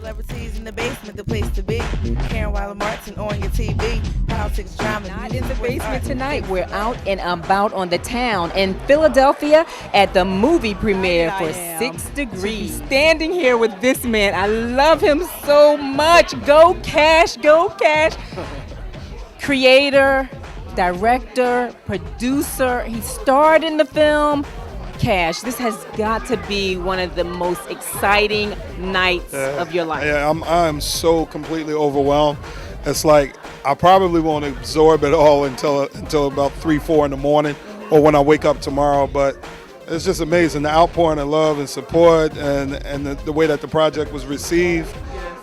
Celebrities in the basement, the place to be. Karen Martin on your TV. Politics, drama. Not in the basement tonight. We're out and about on the town in Philadelphia at the movie premiere for 6 Degrees. Standing here with this man. I love him so much. Go Kash, go Kash. Creator, director, producer. He starred in the film. Kash, this has got to be one of the most exciting nights of your life. Yeah, I'm so completely overwhelmed. It's like I probably won't absorb it all until about 3, 4 in the morning, or when I wake up tomorrow. But it's just amazing, the outpouring of love and support, and the way that the project was received.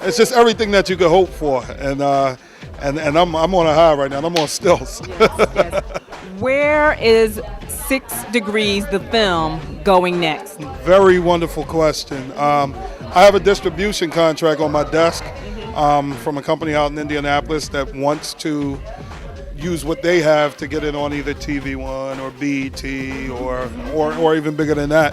It's just everything that you could hope for, and I'm on a high right now. I'm on stilts. Yes. Where is 6 Degrees, the film, going next? Very wonderful question. I have a distribution contract on my desk from a company out in Indianapolis that wants to use what they have to get it on either TV One or BET or even bigger than that.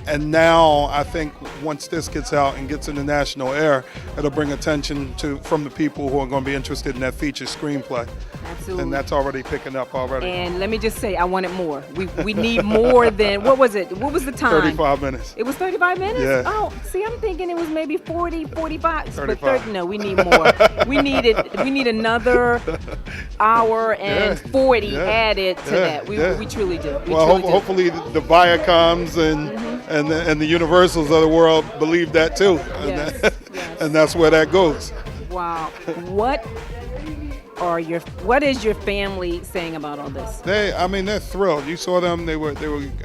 And now I think once this gets out and gets in the national air, it'll bring attention from the people who are going to be interested in that feature screenplay. Absolutely. And that's already picking up already. And let me just say, I wanted more. We need more than, what was it? What was the time? 35 minutes. It was 35 minutes? Yeah. Oh, see, I'm thinking it was maybe 40, 45. 35. But no, we need more. we need another hour and 40 added to that. We truly do. Hopefully the Viacoms and the Universals of the world believe that too. Yes. And that's where that goes. Wow. What is your family saying about all this? They're thrilled. You saw them; they were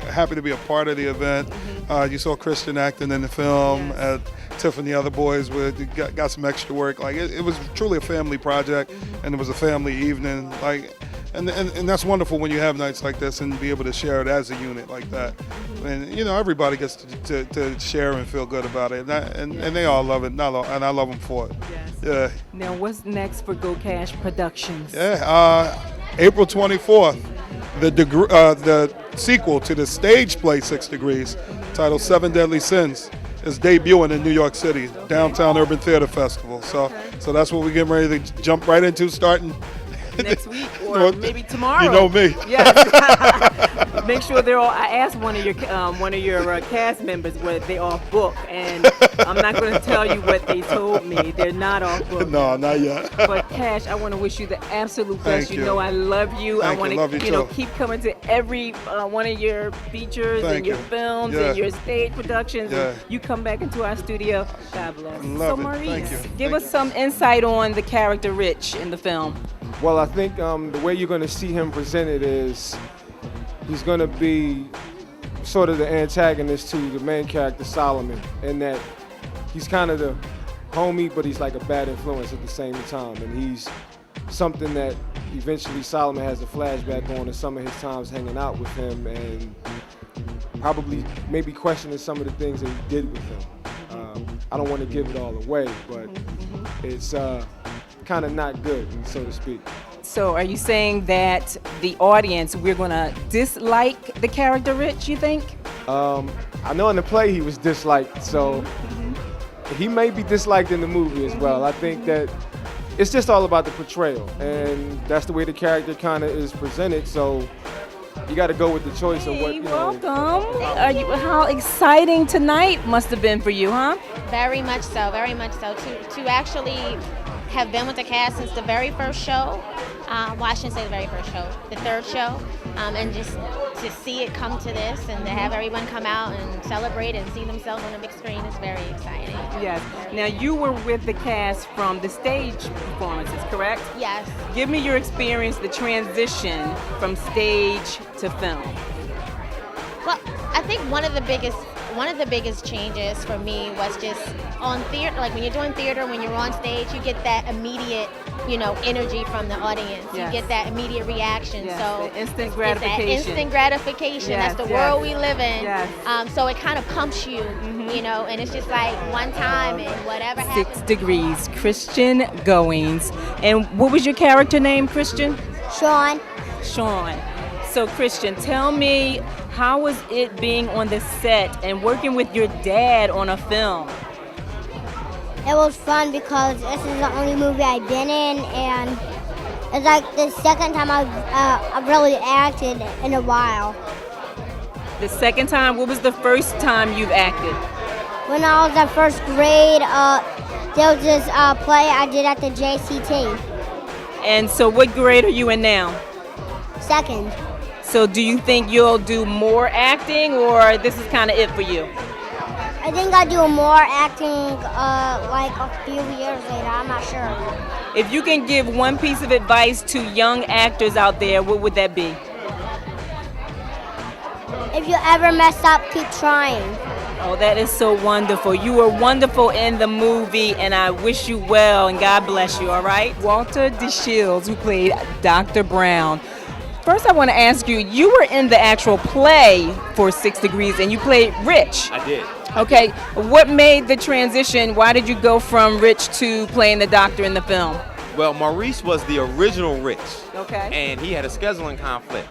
happy to be a part of the event. You saw Christian acting in the film. Yes. Tiff and the other boys got some extra work. Like it was truly a family project, and it was a family evening. And that's wonderful when you have nights like this and be able to share it as a unit like that. And everybody gets to share and feel good about it, and they all love it, and I love them for it. Yes. Yeah. Now, what's next for Go Kash Productions? Yeah, April 24th, the sequel to the stage play 6 Degrees, titled 7 Deadly Sins, is debuting in New York City, Downtown Urban Theater Festival. So that's what we're getting ready to jump right into, starting next week or maybe tomorrow. You know me. Yes. Make sure they're all. I asked one of your cast members whether they off book, and I'm not going to tell you what they told me. They're not off book. No, not yet. But Kash, I want to wish you the absolute best. Thank you. You know I love you. Thank I want to keep coming to every one of your features and your films and your stage productions. Yeah. And you come back into our studio. God bless. Love so it. Maurice, Thank you. give us some insight on the character Rich in the film. Well, I think the way you're going to see him presented is he's going to be sort of the antagonist to the main character, Solomon, in that he's kind of the homie, but he's like a bad influence at the same time. And he's something that eventually Solomon has a flashback on to some of his times hanging out with him and probably maybe questioning some of the things that he did with him. I don't want to give it all away, but it's kind of not good, so to speak. So are you saying that the audience, we're going to dislike the character Rich, you think? I know in the play he was disliked, so he may be disliked in the movie as well. I think that it's just all about the portrayal, and that's the way the character kind of is presented, so you got to go with the choice of what, you know. Welcome. How exciting tonight must have been for you, huh? Very much so, very much so. To actually have been with the cast since the very first show, well, I shouldn't say the very first show, the third show, and just to see it come to this and to have everyone come out and celebrate and see themselves on the big screen is very exciting. Yes. Now, you were with the cast from the stage performances, correct? Yes. Give me your experience, the transition from stage to film. Well, I think one of the biggest changes for me was just on theater, like when you're doing theater, when you're on stage, you get that immediate, energy from the audience. Yes. You get that immediate reaction. Yes, So the instant it's gratification. that instant gratification. Yes, That's the world we live in. Yes. So it kind of pumps you, and it's just like one time and whatever happens. 6 Degrees, Christian Goings. And what was your character name, Christian? Sean. Sean. So Christian, tell me, how was it being on the set and working with your dad on a film? It was fun because this is the only movie I've been in, and it's like the second time I've really acted in a while. The second time, what was the first time you've acted? When I was in first grade, there was this play I did at the JCT. And so what grade are you in now? Second. So do you think you'll do more acting, or this is kind of it for you? I think I'll do more acting like a few years later. I'm not sure. If you can give one piece of advice to young actors out there, what would that be? If you ever mess up, keep trying. Oh, that is so wonderful. You were wonderful in the movie, and I wish you well, and God bless you, all right? Walter DeShields, who played Dr. Brown. First, I want to ask you, you were in the actual play for 6 Degrees, and you played Rich. I did. Okay, what made the transition? Why did you go from Rich to playing the doctor in the film? Well, Maurice was the original Rich. Okay. And he had a scheduling conflict.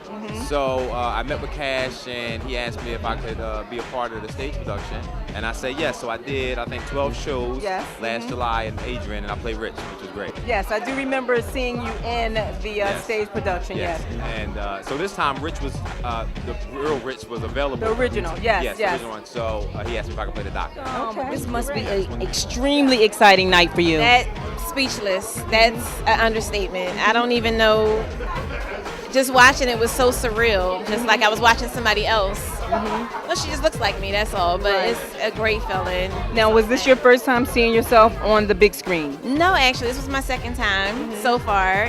So I met with Cash, and he asked me if I could be a part of the stage production. And I said yes. So I did, I think, 12 shows last July in Adrian, and I played Rich, which was great. Yes, I do remember seeing you in the stage production, yes. And so this time, Rich was, the real Rich was available. The original, yes. Yes, the original one. So he asked me if I could play the doctor. Okay. This must be an extremely exciting night for you. Speechless. That's an understatement. I don't even know. Just watching it was so surreal. Just like I was watching somebody else. Well, she just looks like me, that's all. But it's a great feeling. Now, was this your first time seeing yourself on the big screen? No, actually, this was my second time so far.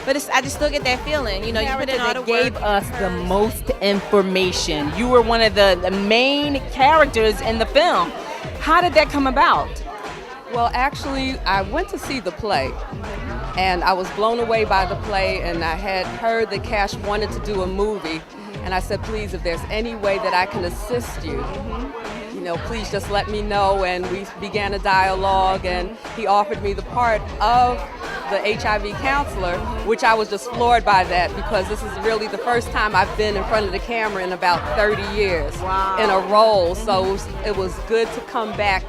But I just still get that feeling. You know, you put in all the work. Gave us the most information. You were one of the main characters in the film. How did that come about? Well, actually, I went to see the play, and I was blown away by the play, and I had heard that Cash wanted to do a movie, and I said, please, if there's any way that I can assist you, you know, please just let me know, and we began a dialogue, and he offered me the part of the HIV counselor, which I was just floored by that, because this is really the first time I've been in front of the camera in about 30 years in a role, so it was good to come back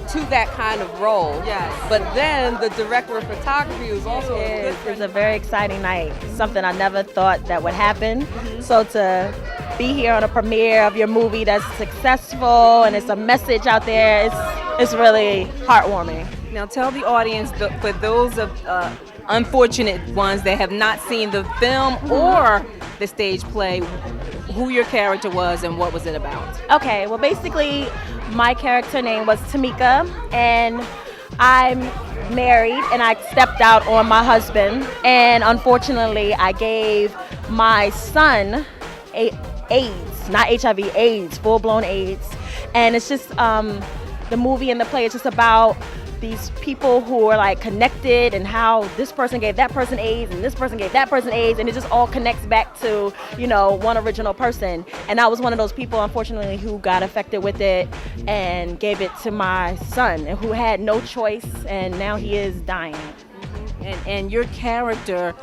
to that kind of role. Yes. But then the director of photography was also It was a very exciting night. Something I never thought that would happen. So to be here on a premiere of your movie that's successful and it's a message out there, it's really heartwarming. Now tell the audience, for those of unfortunate ones that have not seen the film or the stage play, who your character was and what was it about? Okay, well basically my character name was Tamika, and I'm married and I stepped out on my husband, and unfortunately I gave my son AIDS, not HIV, AIDS, full-blown AIDS. And it's just the movie and the play is just about these people who are like connected and how this person gave that person AIDS and this person gave that person AIDS, and it just all connects back to, you know, one original person. And I was one of those people, unfortunately, who got affected with it and gave it to my son, who had no choice, and now he is dying. And your character,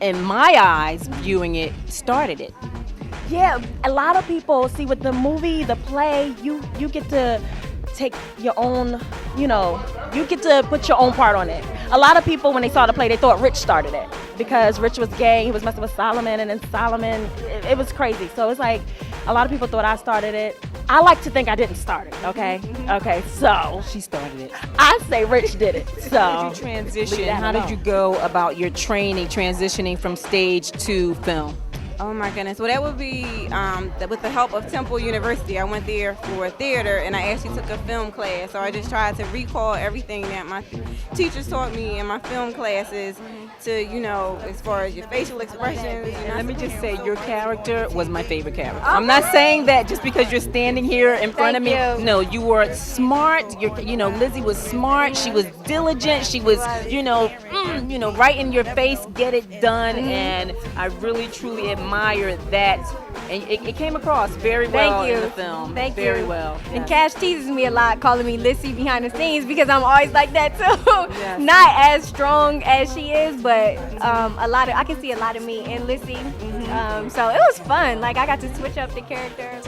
in my eyes, viewing it, started it. Yeah, a lot of people see with the movie, the play, you get to take your own, you know, you get to put your own part on it. A lot of people, when they saw the play, they thought Rich started it because Rich was gay, he was messing with Solomon, and then Solomon, it was crazy. So it's like, a lot of people thought I started it. I like to think I didn't start it, okay? Okay, so. She started it. I say Rich did it, so. How did you transition? How did you go about your training, transitioning from stage to film? Oh my goodness. Well, that would be with the help of Temple University. I went there for theater, and I actually took a film class. So I just tried to recall everything that my teachers taught me in my film classes to, you know, as far as your facial expressions. Let me just say, your character was my favorite character. I'm not saying that just because you're standing here in front of me. No, you were smart. You know, Lizzie was smart. She was diligent. She was, you know, right in your face, get it done. And I really, truly admire that, and it came across very well in the film. Thank you. Very well. And Cash teases me a lot, calling me Lissy behind the scenes, because I'm always like that too. Not as strong as she is, but I can see a lot of me in Lissy. So it was fun. Like, I got to switch up the characters.